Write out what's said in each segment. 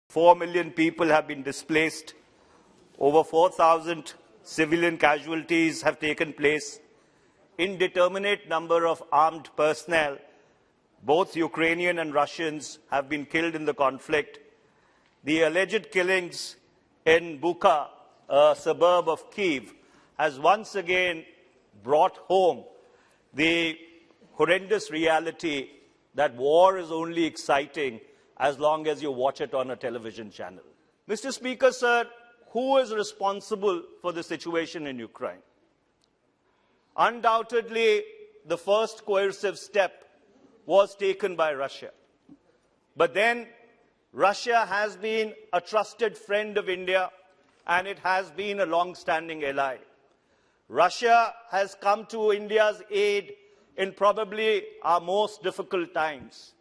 4 million people have been displaced. Over 4,000 civilian casualties have taken place. Indeterminate number of armed personnel, both Ukrainian and Russians, have been killed in the conflict. The alleged killings in Bucha, a suburb of Kyiv, has once again brought home the horrendous reality that war is only exciting as long as you watch it on a television channel. Mr. Speaker, sir, who is responsible for the situation in Ukraine? Undoubtedly, the first coercive step was taken by Russia. But then Russia has been a trusted friend of India, and it has been a long-standing ally. Russia has come to India's aid in probably our most difficult times.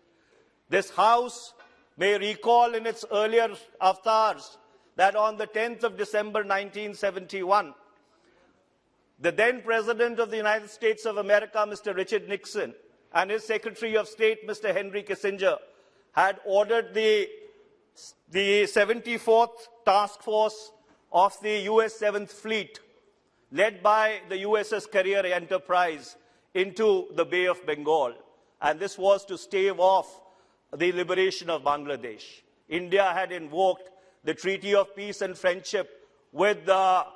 This House may recall in its earlier avatars that on the 10th of December 1971, the then President of the United States of America, Mr. Richard Nixon, and his Secretary of State, Mr. Henry Kissinger, had ordered the 74th Task Force of the US 7th Fleet, led by the USS Carrier Enterprise, into the Bay of Bengal. And this was to stave off the liberation of Bangladesh. India had invoked the Treaty of Peace and Friendship with the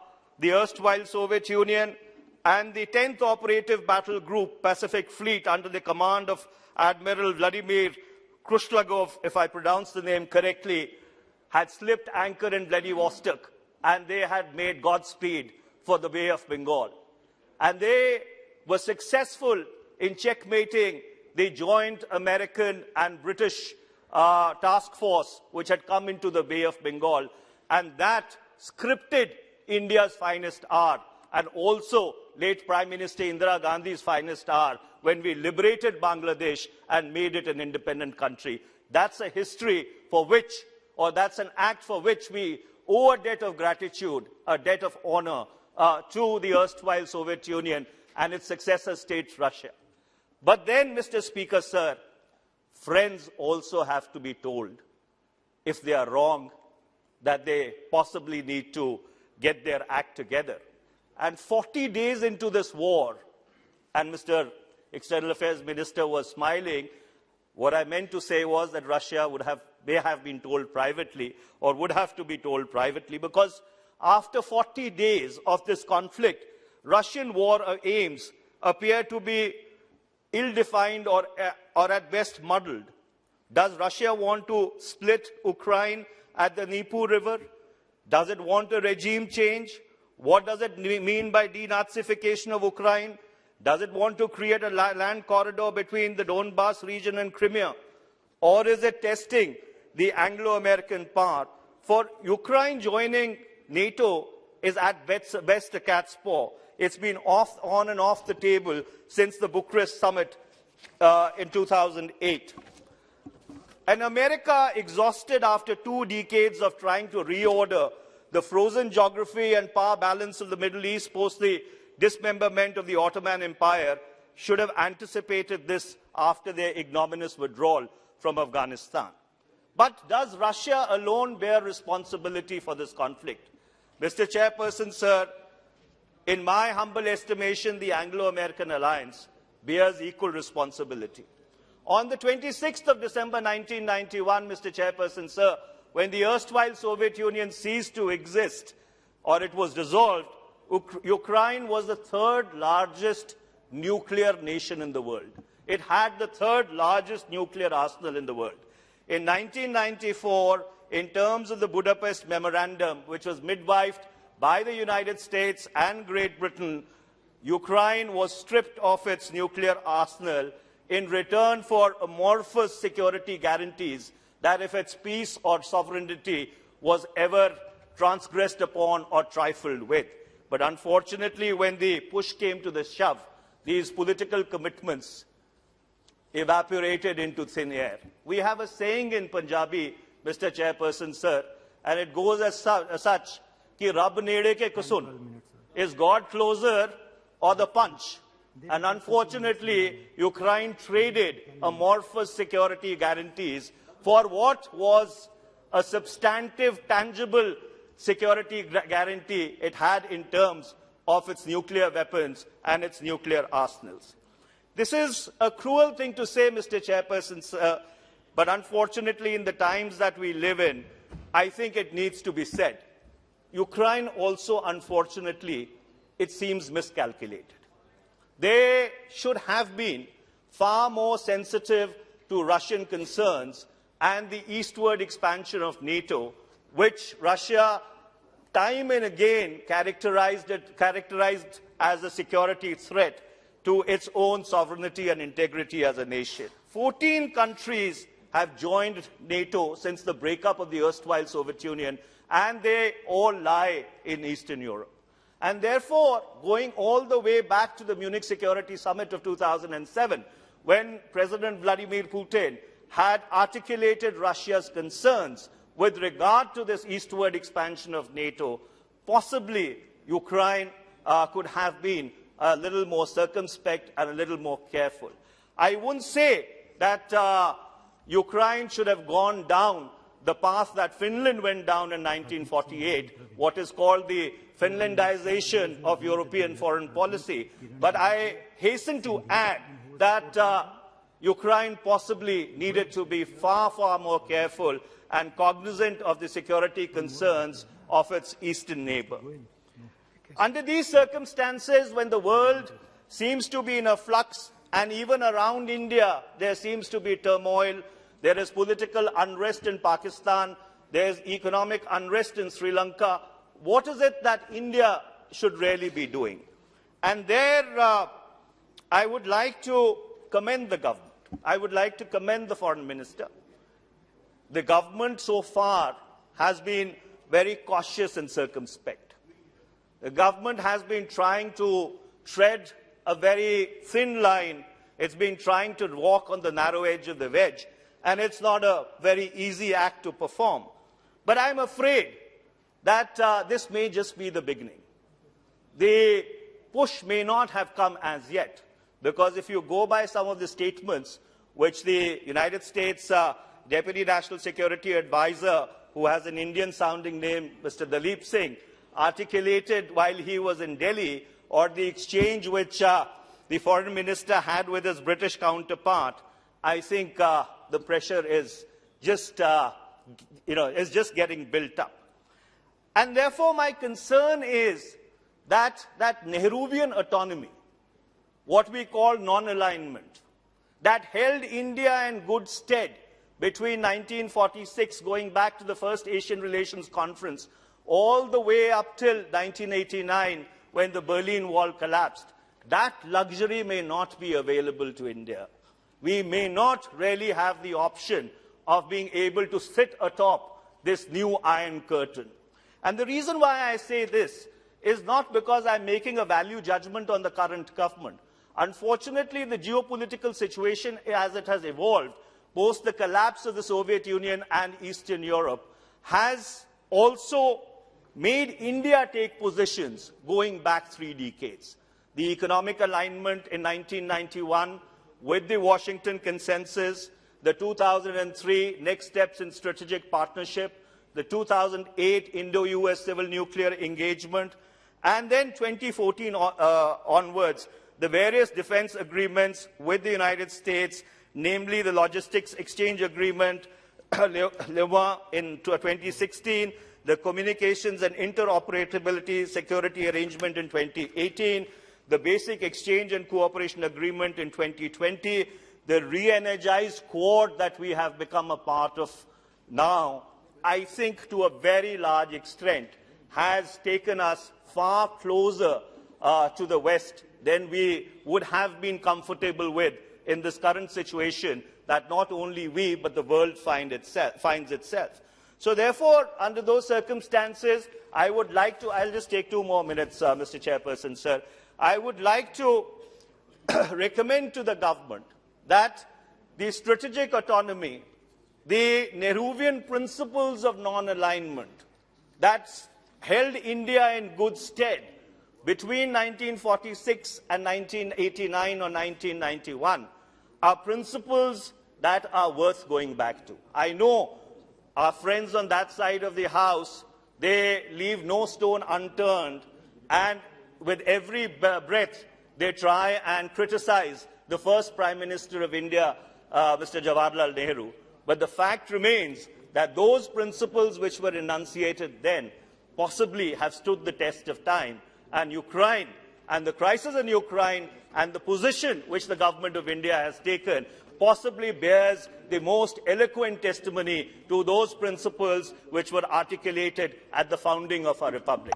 erstwhile Soviet Union, and the 10th Operative Battle Group Pacific Fleet under the command of Admiral Vladimir Krushlagov, if I pronounce the name correctly, had slipped anchor in Vladivostok, and they had made Godspeed for the Bay of Bengal. And they were successful in checkmating the joint American and British task force which had come into the Bay of Bengal, and that scripted India's finest hour, and also late Prime Minister Indira Gandhi's finest hour, when we liberated Bangladesh and made it an independent country. That's a history for which, or that's an act for which we owe a debt of gratitude, a debt of honor to the erstwhile Soviet Union and its successor state, Russia. But then, Mr. Speaker, sir, friends also have to be told, if they are wrong, that they possibly need to get their act together. And 40 days into this war, and Mr. External Affairs Minister was smiling, what I meant to say was that Russia may have been told privately, or would have to be told privately, because after 40 days of this conflict, Russian war aims appear to be ill-defined or at best muddled. Does Russia want to split Ukraine at the Dnieper River? Does it want a regime change? What does it mean by denazification of Ukraine? Does it want to create a land corridor between the Donbas region and Crimea? Or is it testing the Anglo-American power? For Ukraine, joining NATO is at best a cat's paw. It's been on and off the table since the Bucharest summit in 2008. And America, exhausted after 2 decades of trying to reorder the frozen geography and power balance of the Middle East post the dismemberment of the Ottoman Empire, should have anticipated this after their ignominious withdrawal from Afghanistan. But does Russia alone bear responsibility for this conflict? Mr. Chairperson, sir, in my humble estimation, the Anglo-American alliance bears equal responsibility. On the 26th of December 1991, Mr. Chairperson, sir, when the erstwhile Soviet Union ceased to exist, or it was dissolved, Ukraine was the 3rd largest nuclear nation in the world. It had the 3rd largest nuclear arsenal in the world. In 1994, in terms of the Budapest Memorandum, which was midwifed by the United States and Great Britain, Ukraine was stripped of its nuclear arsenal in return for amorphous security guarantees that if its peace or sovereignty was ever transgressed upon or trifled with. But unfortunately, when the push came to the shove, these political commitments evaporated into thin air. We have a saying in Punjabi, Mr. Chairperson, sir, and it goes as such, ki Rab nede ke kusun. Is God closer or the punch? And unfortunately, Ukraine traded amorphous security guarantees for what was a substantive, tangible security guarantee it had in terms of its nuclear weapons and its nuclear arsenals. This is a cruel thing to say, Mr. Chairperson, sir, but unfortunately in the times that we live in, I think it needs to be said. Ukraine also, unfortunately, it seems miscalculated. They should have been far more sensitive to Russian concerns and the eastward expansion of NATO, which Russia time and again characterized as a security threat to its own sovereignty and integrity as a nation. 14 countries have joined NATO since the breakup of the erstwhile Soviet Union, and they all lie in Eastern Europe. And therefore, going all the way back to the Munich Security Summit of 2007, when President Vladimir Putin had articulated Russia's concerns with regard to this eastward expansion of NATO, possibly Ukraine could have been a little more circumspect and a little more careful. I wouldn't say that Ukraine should have gone down the path that Finland went down in 1948, what is called the Finlandization of European foreign policy. But I hasten to add that Ukraine possibly needed to be far, far more careful and cognizant of the security concerns of its eastern neighbor. Under these circumstances, when the world seems to be in a flux, and even around India there seems to be turmoil, there is political unrest in Pakistan, there is economic unrest in Sri Lanka, what is it that India should really be doing? And there I would like to commend the government. I would like to commend the foreign minister. The government so far has been very cautious and circumspect. The government has been trying to tread a very thin line. It's been trying to walk on the narrow edge of the wedge, and it's not a very easy act to perform. But I'm afraid that this may just be the beginning. The push may not have come as yet, because if you go by some of the statements which the United States Deputy National Security Advisor, who has an Indian-sounding name, Mr. Dalip Singh, articulated while he was in Delhi, or the exchange which the foreign minister had with his British counterpart, I think the pressure is just, is just getting built up. And therefore, my concern is that Nehruvian autonomy, what we call non-alignment, that held India in good stead between 1946, going back to the first Asian Relations Conference, all the way up till 1989, when the Berlin Wall collapsed, that luxury may not be available to India. We may not really have the option of being able to sit atop this new Iron Curtain. And the reason why I say this is not because I'm making a value judgment on the current government. Unfortunately, the geopolitical situation as it has evolved, post the collapse of the Soviet Union and Eastern Europe, has also made India take positions going back 3 decades. The economic alignment in 1991 with the Washington Consensus, the 2003 next steps in strategic partnership, the 2008 Indo-US civil nuclear engagement, and then 2014 onwards, the various defense agreements with the United States, namely the Logistics Exchange Agreement, LEMA in 2016, the Communications and Interoperability Security Arrangement in 2018, the Basic Exchange and Cooperation Agreement in 2020, the re-energized Quad that we have become a part of now, I think to a very large extent has taken us far closer to the West than we would have been comfortable with in this current situation that not only we but the world finds itself. So therefore, under those circumstances, I would like to, I'll just take 2 more minutes, Mr. Chairperson, sir. I would like to recommend to the government that the strategic autonomy, the Nehruvian principles of non-alignment that held India in good stead between 1946 and 1989 or 1991 are principles that are worth going back to. I know our friends on that side of the House, they leave no stone unturned, and with every breath, they try and criticize the first Prime Minister of India, Mr. Jawaharlal Nehru. But the fact remains that those principles which were enunciated then possibly have stood the test of time, and Ukraine and the crisis in Ukraine and the position which the government of India has taken possibly bears the most eloquent testimony to those principles which were articulated at the founding of our republic.